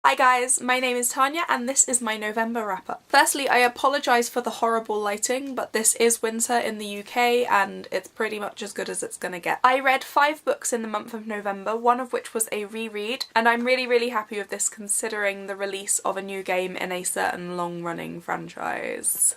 Hi guys, my name is Tanya and this is my November wrap-up. Firstly, I apologise for the horrible lighting, but this is winter in the UK and it's pretty much as good as it's gonna get. I read 5 books in the month of November, one of which was a reread, and I'm really happy with this considering the release of a new game in a certain long-running franchise.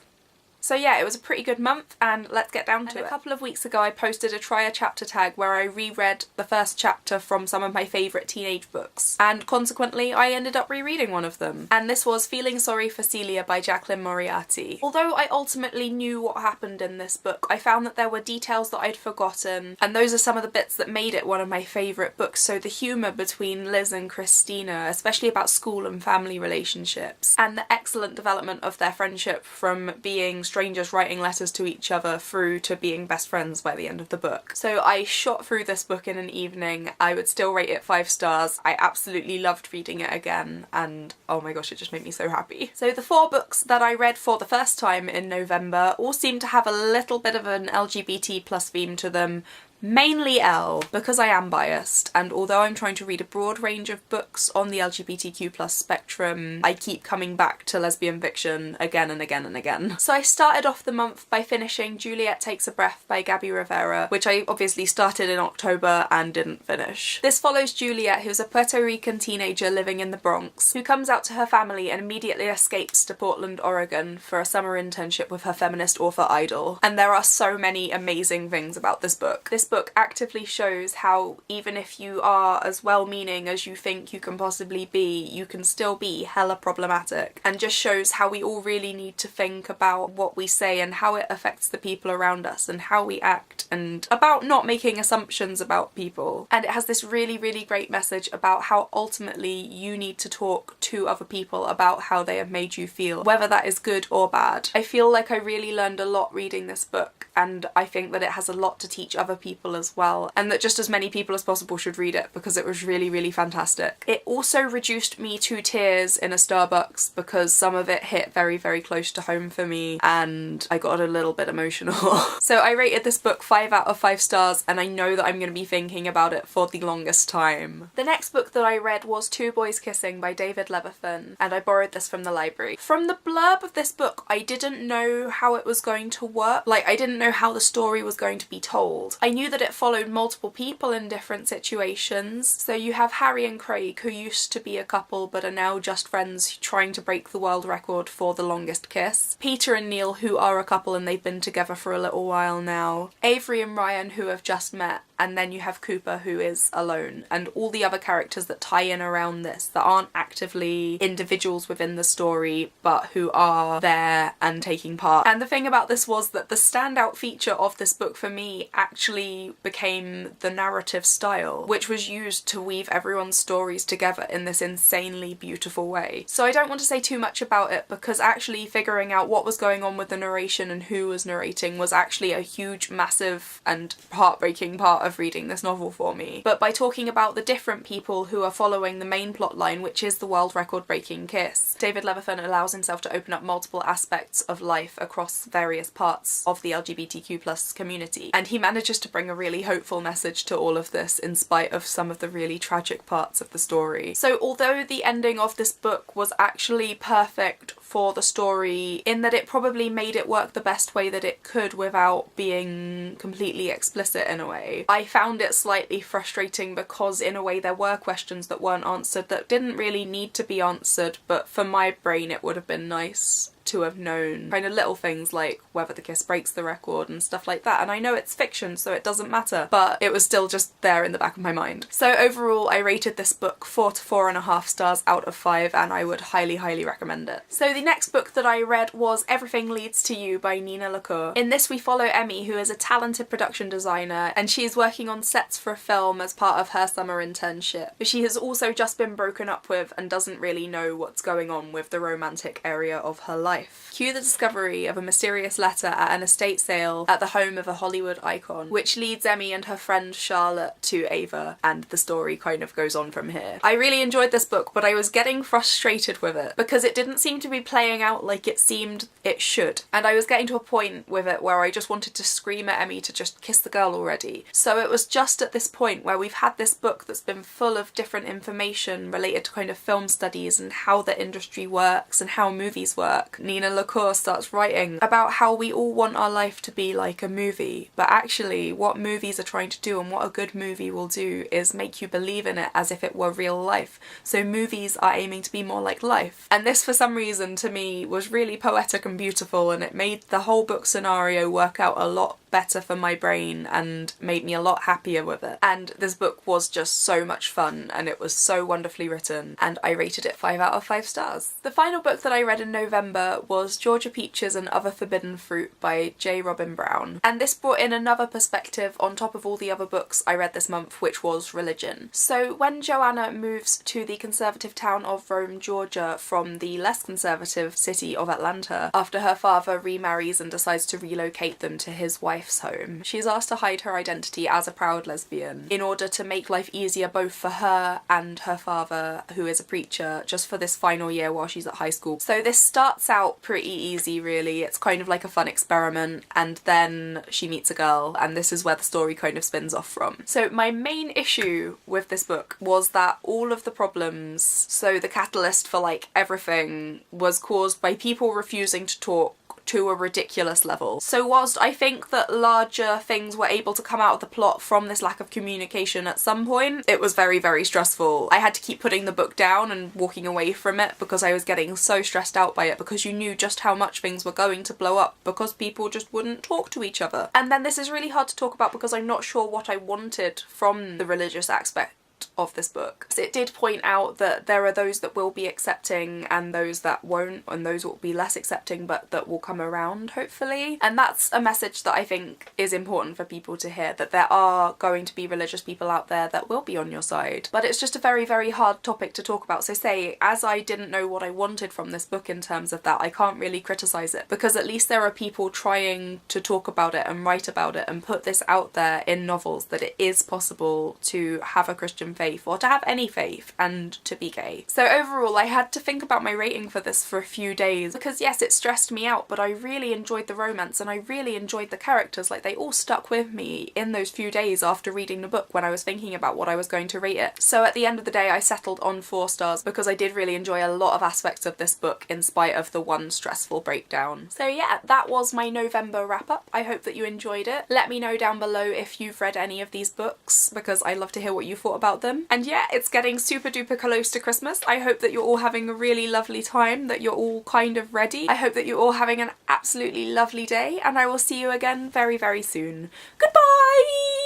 So yeah, it was a pretty good month and let's get down to it. A couple of weeks ago I posted a try a chapter tag where I reread the first chapter from some of my favourite teenage books, and consequently I ended up rereading one of them. And this was Feeling Sorry for Celia by Jacqueline Moriarty. Although I ultimately knew what happened in this book, I found that there were details that I'd forgotten, and those are some of the bits that made it one of my favourite books. So the humour between Liz and Christina, especially about school and family relationships, and the excellent development of their friendship from being strangers writing letters to each other through to being best friends by the end of the book. So I shot through this book in an evening. I would still rate it 5 stars. I absolutely loved reading it again and oh my gosh, it just made me so happy. So the 4 books that I read for the first time in November all seem to have a little bit of an LGBT plus theme to them. Mainly L, because I am biased, and although I'm trying to read a broad range of books on the LGBTQ+ spectrum, I keep coming back to lesbian fiction again and again and again. So I started off the month by finishing Juliette Takes a Breath by Gabby Rivera, which I obviously started in October and didn't finish. This follows Juliette, who's a Puerto Rican teenager living in the Bronx, who comes out to her family and immediately escapes to Portland, Oregon for a summer internship with her feminist author idol. And there are so many amazing things about this book. This book actively shows how even if you are as well-meaning as you think you can possibly be, you can still be hella problematic, and just shows how we all really need to think about what we say and how it affects the people around us and how we act, and about not making assumptions about people. And it has this really great message about how ultimately you need to talk to other people about how they have made you feel, whether that is good or bad. I feel like I really learned a lot reading this book, and I think that it has a lot to teach other people as well, and that just as many people as possible should read it because it was really fantastic. It also reduced me to tears in a Starbucks because some of it hit very close to home for me and I got a little bit emotional. So I rated this book 5 out of 5 stars, and I know that I'm going to be thinking about it for the longest time. The next book that I read was Two Boys Kissing by David Levithan, and I borrowed this from the library. From the blurb of this book, I didn't know how it was going to work. Like, I didn't know how the story was going to be told. I knew that it followed multiple people in different situations. So you have Harry and Craig, who used to be a couple but are now just friends trying to break the world record for the longest kiss. Peter and Neil, who are a couple and they've been together for a little while now. Avery and Ryan, who have just met. And then you have Cooper, who is alone, and all the other characters that tie in around this that aren't actively individuals within the story but who are there and taking part. And the thing about this was that the standout feature of this book for me actually became the narrative style, which was used to weave everyone's stories together in this insanely beautiful way. So I don't want to say too much about it because actually figuring out what was going on with the narration and who was narrating was actually a huge, massive and heartbreaking part of reading this novel for me. But by talking about the different people who are following the main plot line, which is the world record breaking kiss, David Levithan allows himself to open up multiple aspects of life across various parts of the LGBTQ+ community, and he manages to bring a really hopeful message to all of this in spite of some of the really tragic parts of the story. So although the ending of this book was actually perfect for the story in that it probably made it work the best way that it could without being completely explicit in a way, I found it slightly frustrating because in a way there were questions that weren't answered that didn't really need to be answered, but for my brain it would have been nice to have known kind of little things like whether the kiss breaks the record and stuff like that. And I know it's fiction so it doesn't matter, but it was still just there in the back of my mind. So overall I rated this book 4 to 4.5 stars out of 5, and I would highly recommend it. So the next book that I read was Everything Leads to You by Nina LaCour. In this we follow Emmy, who is a talented production designer, and she is working on sets for a film as part of her summer internship. But she has also just been broken up with and doesn't really know what's going on with the romantic area of her life. life. Cue the discovery of a mysterious letter at an estate sale at the home of a Hollywood icon, which leads Emmy and her friend Charlotte to Ava, and the story kind of goes on from here. I really enjoyed this book, but I was getting frustrated with it because it didn't seem to be playing out like it seemed it should, and I was getting to a point with it where I just wanted to scream at Emmy to just kiss the girl already. So it was just at this point where we've had this book that's been full of different information related to kind of film studies and how the industry works and how movies work. Nina LaCour starts writing about how we all want our life to be like a movie, but actually what movies are trying to do and what a good movie will do is make you believe in it as if it were real life. So movies are aiming to be more like life. And this, for some reason, to me was really poetic and beautiful, and it made the whole book scenario work out a lot better for my brain and made me a lot happier with it. And this book was just so much fun, and it was so wonderfully written, and I rated it 5 out of 5 stars. The final book that I read in November was Georgia Peaches and Other Forbidden Fruit by J. Robin Brown, and this brought in another perspective on top of all the other books I read this month, which was religion. So when Joanna moves to the conservative town of Rome, Georgia from the less conservative city of Atlanta after her father remarries and decides to relocate them to his wife's home, she's asked to hide her identity as a proud lesbian in order to make life easier both for her and her father, who is a preacher, just for this final year while she's at high school. So this starts out pretty easy, really. It's kind of like a fun experiment, and then she meets a girl, and this is where the story kind of spins off from. So my main issue with this book was that all of the problems, so the catalyst for like everything, was caused by people refusing to talk to a ridiculous level. So whilst I think that larger things were able to come out of the plot from this lack of communication at some point, it was very, very stressful. I had to keep putting the book down and walking away from it because I was getting so stressed out by it, because you knew just how much things were going to blow up because people just wouldn't talk to each other. And then this is really hard to talk about because I'm not sure what I wanted from the religious aspect of this book. So it did point out that there are those that will be accepting and those that won't, and those will be less accepting but that will come around, hopefully. And that's a message that I think is important for people to hear, that there are going to be religious people out there that will be on your side. But it's just a very, very hard topic to talk about. So say, as I didn't know what I wanted from this book in terms of that, I can't really criticise it, because at least there are people trying to talk about it and write about it and put this out there in novels, that it is possible to have a Christian faith, or to have any faith, and to be gay. So overall, I had to think about my rating for this for a few days, because yes, it stressed me out, but I really enjoyed the romance and I really enjoyed the characters. Like, they all stuck with me in those few days after reading the book when I was thinking about what I was going to rate it. So at the end of the day, I settled on 4 stars because I did really enjoy a lot of aspects of this book in spite of the one stressful breakdown. So yeah, that was my November wrap up. I hope that you enjoyed it. Let me know down below if you've read any of these books, because I'd love to hear what you thought about them. And yeah, it's getting super duper close to Christmas. I hope that you're all having a really lovely time, that you're all kind of ready. I hope that you're all having an absolutely lovely day, and I will see you again very, very soon. Goodbye!